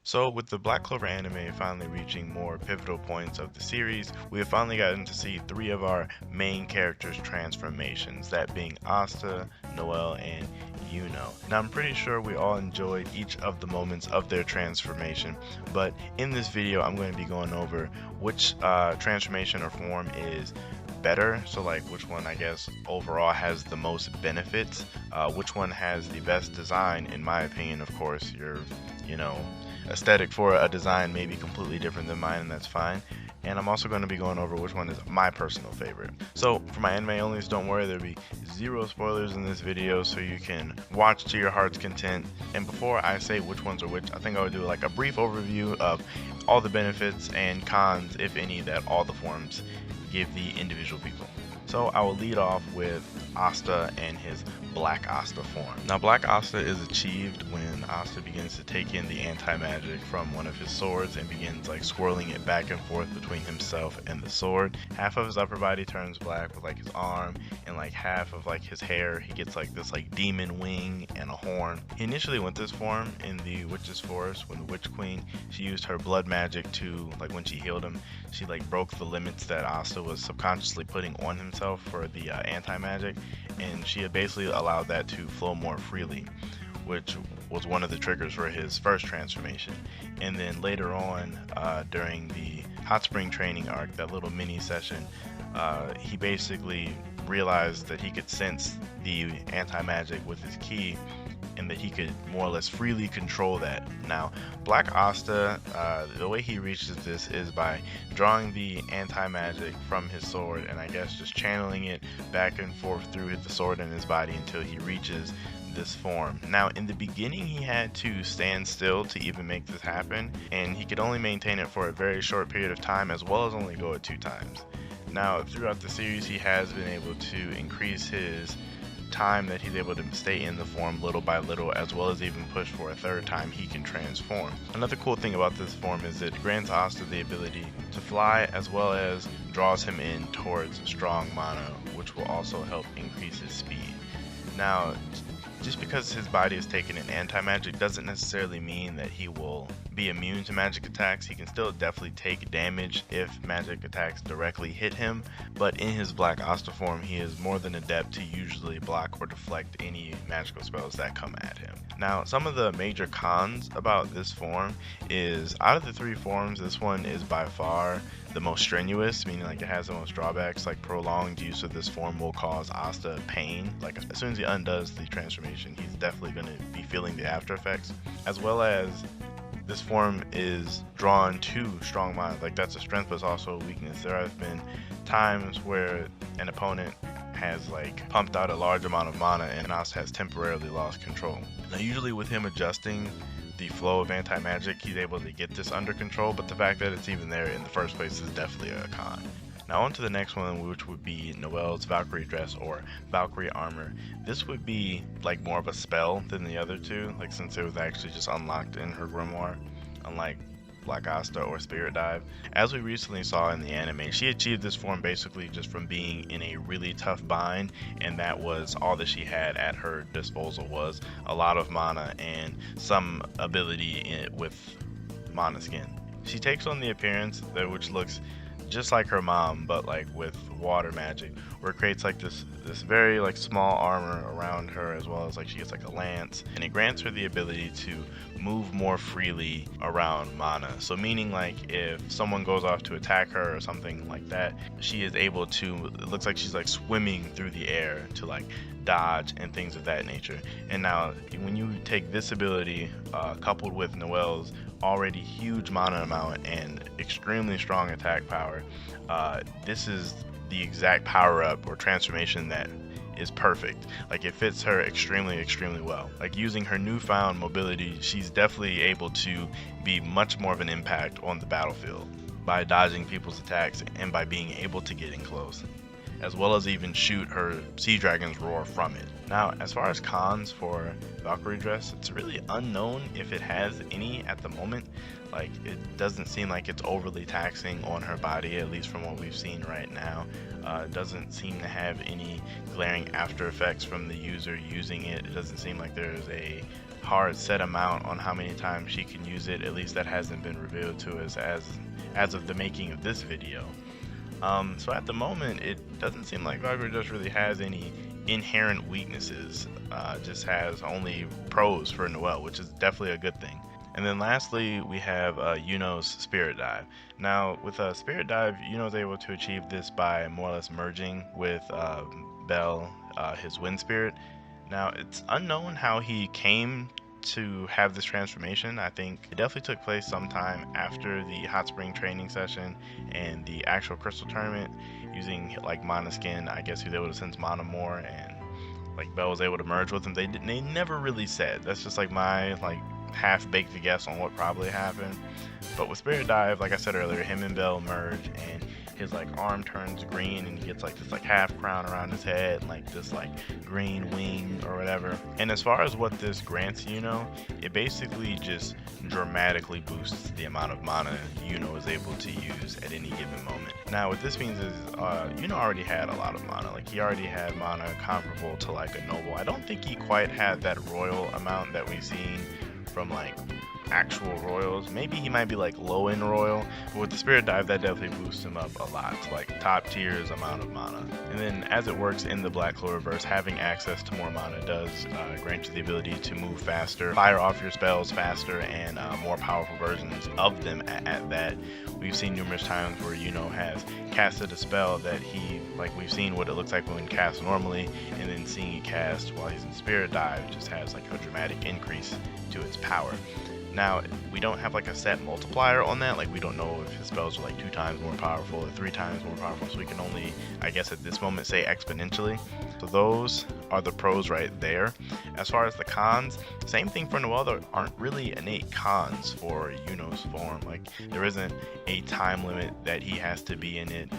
So, with the Black Clover anime finally reaching more pivotal points of the series, we have finally gotten to see three of our main characters' transformations, that being Hasta, Noel, and Yuno. Now, I'm pretty sure we all enjoyed each of the moments of their transformation, but in this video, I'm going to be going over which transformation or form is better, so like which one I guess overall has the most benefits, which one has the best design in my opinion. Of course, your aesthetic for a design may be completely different than mine, and that's fine. And I'm also going to be going over which one is my personal favorite. So for my anime onlys, don't worry, there'll be zero spoilers in this video, so you can watch to your heart's content. And before I say which ones are which, I think I'll do like a brief overview of all the benefits and cons, if any, that all the forms give the individual people. So I will lead off with Hasta and his Black Hasta form. Now, Black Hasta is achieved when Hasta begins to take in the anti-magic from one of his swords and begins like swirling it back and forth between himself and the sword. Half of his upper body turns black with like his arm, and like half of like his hair, he gets like this like demon wing and a horn. He initially went this form in the Witch's Forest when the Witch Queen, she used her blood magic to, like when she healed him, she like broke the limits that Hasta was subconsciously putting on himself for the anti-magic, and she had basically allowed that to flow more freely, which was one of the triggers for his first transformation. And then later on, during the hot spring training arc, that little mini session, he basically realized that he could sense the anti-magic with his ki, and that he could more or less freely control that. Now, Black Hasta, the way he reaches this is by drawing the anti-magic from his sword, and I guess just channeling it back and forth through the sword in his body until he reaches this form. Now, in the beginning, he had to stand still to even make this happen, and he could only maintain it for a very short period of time, as well as only go at 2 times. Now, throughout the series, he has been able to increase his time that he's able to stay in the form little by little, as well as even push for a 3rd time he can transform. Another cool thing about this form is it grants Hasta the ability to fly, as well as draws him in towards strong mana, which will also help increase his speed. Now, just because his body is taking an anti-magic doesn't necessarily mean that he will be immune to magic attacks. He can still definitely take damage if magic attacks directly hit him, but in his Black Hasta form, he is more than adept to usually block or deflect any magical spells that come at him. Now, some of the major cons about this form is, out of the 3 forms, this one is by far the most strenuous, meaning like it has the most drawbacks. Like prolonged use of this form will cause Hasta pain. Like as soon as he undoes the transformation, he's definitely going to be feeling the after effects, as well as this form is drawn to strong mana. Like that's a strength, but it's also a weakness. There have been times where an opponent has like pumped out a large amount of mana and Hasta has temporarily lost control. Now, usually with him adjusting the flow of anti-magic, he's able to get this under control, but the fact that it's even there in the first place is definitely a con. Now on to the next one, which would be Noelle's Valkyrie dress or Valkyrie armor. This would be like more of a spell than the other 2, like since it was actually just unlocked in her grimoire, unlike Black Hasta or Spirit Dive. As we recently saw in the anime, she achieved this form basically just from being in a really tough bind, and that was all that she had at her disposal, was a lot of mana and some ability with mana skin. She takes on the appearance which looks just like her mom, but like with water magic, where it creates like this very like small armor around her, as well as like she gets like a lance, and it grants her the ability to move more freely around mana. So meaning like if someone goes off to attack her or something like that, she is able to, it looks like she's like swimming through the air to like dodge and things of that nature. And now when you take this ability coupled with Noelle's already huge mana amount and extremely strong attack power, this is the exact power up or transformation that is perfect. Like it fits her extremely well. Like using her newfound mobility, she's definitely able to be much more of an impact on the battlefield by dodging people's attacks and by being able to get in close. as well as even shoot her Sea Dragon's Roar from it. Now, as far as cons for Valkyrie dress, it's really unknown if it has any at the moment. Like, it doesn't seem like it's overly taxing on her body, at least from what we've seen right now. It doesn't seem to have any glaring after effects from the user using it. It doesn't seem like there's a hard set amount on how many times she can use it. At least that hasn't been revealed to us as of the making of this video. So at the moment, it doesn't seem like Valkyrie just really has any inherent weaknesses. Just has only pros for Noelle, which is definitely a good thing. And then lastly, we have Yuno's Spirit Dive. Now, with Spirit Dive, Yuno's able to achieve this by more or less merging with Bell, his Wind Spirit. Now, it's unknown how he came to have this transformation. I think it definitely took place sometime after the hot spring training session and the actual crystal tournament, using like Mana Skin. I guess he was able to sense Mana more, and like Bell was able to merge with him. They never really said. That's just like my half-baked guess on what probably happened. But with Spirit Dive, like I said earlier, him and Bell merge, and his arm turns green, and he gets this half crown around his head, and this green wing or whatever. And as far as what this grants Yuno, it basically just dramatically boosts the amount of mana Yuno is able to use at any given moment. Now what this means is Yuno already had a lot of mana. He already had mana comparable to a noble. I don't think he quite had that royal amount that we've seen from actual royals. Maybe he might be low end royal, but with the Spirit Dive, that definitely boosts him up a lot to top tier's amount of mana. And then as it works in the Black Clover verse, having access to more mana does grant you the ability to move faster, fire off your spells faster, and more powerful versions of them at that. We've seen numerous times where Yuno has casted a spell that we've seen what it looks like when cast normally, and then seeing it cast while he's in Spirit Dive just has a dramatic increase to its power. Now, we don't have a set multiplier on that. We don't know if his spells are 2 times more powerful or 3 times more powerful, so we can only, I guess at this moment, say exponentially. So those are the pros right there. As far as the cons, same thing for Noelle. There aren't really innate cons for Yuno's form. There isn't a time limit that he has to be in it.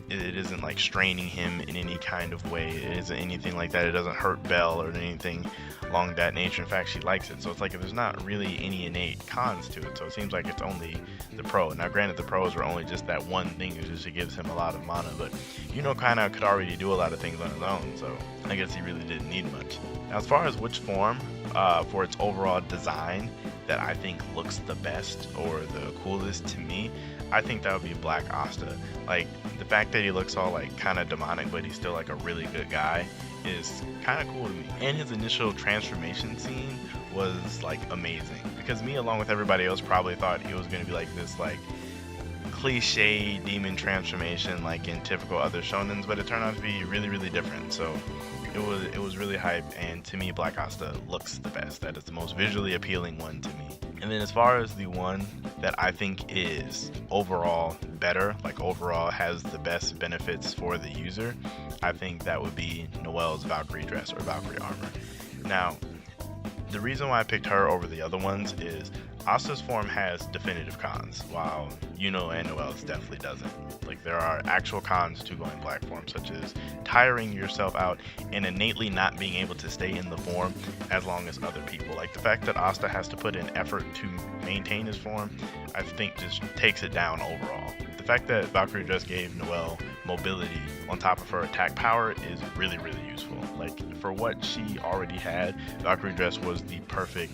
It isn't straining him in any kind of way. It isn't anything like that. It doesn't hurt Belle or anything along that nature. In fact, she likes it. So it's there's not really any innate cons to it. So it seems like it's only the pro. Now granted, the pros are only just that one thing. It's just it gives him a lot of mana, but Yuno kind of could already do a lot of things on his own. So I guess he really didn't need much. Now as far as which form for its overall design that I think looks the best or the coolest to me, I think that would be Black Hasta. The fact that he looks all kind of demonic, but he's still a really good guy, is kind of cool to me. And his initial transformation scene was amazing, because me along with everybody else probably thought he was going to be this cliche demon transformation in typical other shonens, but it turned out to be really different. So it was really hype, and to me Black Hasta looks the best. That is the most visually appealing one to me. And then as far as the one that I think is overall better, overall has the best benefits for the user, I think that would be Noelle's Valkyrie dress or Valkyrie armor. Now, the reason why I picked her over the other ones is Hasta's form has definitive cons, while Yuno and Noelle's definitely doesn't. There are actual cons to going black form, such as tiring yourself out and innately not being able to stay in the form as long as other people. The fact that Hasta has to put in effort to maintain his form, I think just takes it down overall. The fact that Valkyrie just gave Noelle mobility on top of her attack power is really useful. For what she already had, Valkyrie dress was the perfect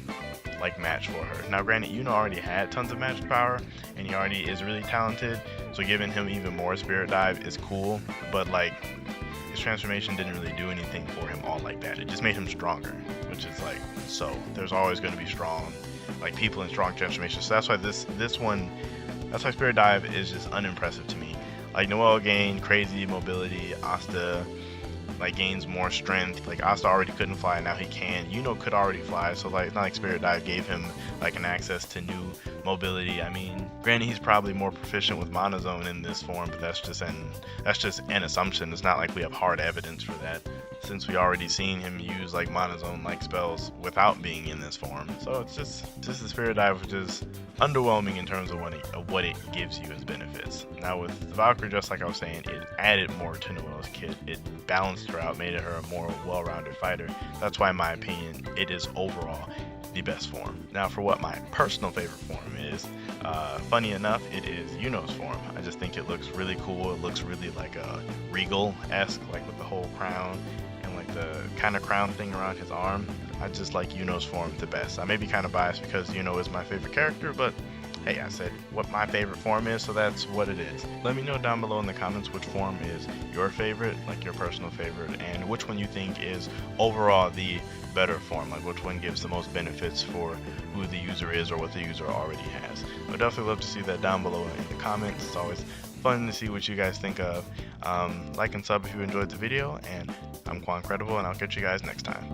match for her. Now granted, Yuno already had tons of magic power, and he already is really talented, so giving him even more Spirit Dive is cool, but his transformation didn't really do anything for him all like that. It just made him stronger, which is so there's always going to be strong people in strong transformations. So that's why that's why Spirit Dive is just unimpressive to me. Noelle gained crazy mobility, Hasta gains more strength. Hasta already couldn't fly, now he can. Yuno could already fly, so it's not Spirit Dive gave him an access to new mobility. I mean, granted, he's probably more proficient with Mana Zone in this form, but that's just an assumption. It's not we have hard evidence for that, since we already seen him use Mana Zone spells without being in this form. So it's just the Spirit Dive, which is underwhelming in terms of what it gives you as benefits. Now with Valkyrie, just like I was saying, it added more to Noelle's kit. It balanced her out, made her a more well-rounded fighter. That's why in my opinion it is overall the best form. Now for what my personal favorite form is, funny enough, it is Yuno's form. I just think it looks really cool. It looks really like a regal-esque, like with the whole crown and like the kind of crown thing around his arm. I just like Yuno's form the best. I may be kind of biased because Yuno is my favorite character, but hey, I said what my favorite form is, so that's what it is. Let me know down below in the comments which form is your favorite, like your personal favorite, and which one you think is overall the better form, like which one gives the most benefits for who the user is or what the user already has. I'd definitely love to see that down below in the comments. It's always fun to see what you guys think of. Like and sub if you enjoyed the video, and I'm Quancredible, and I'll catch you guys next time.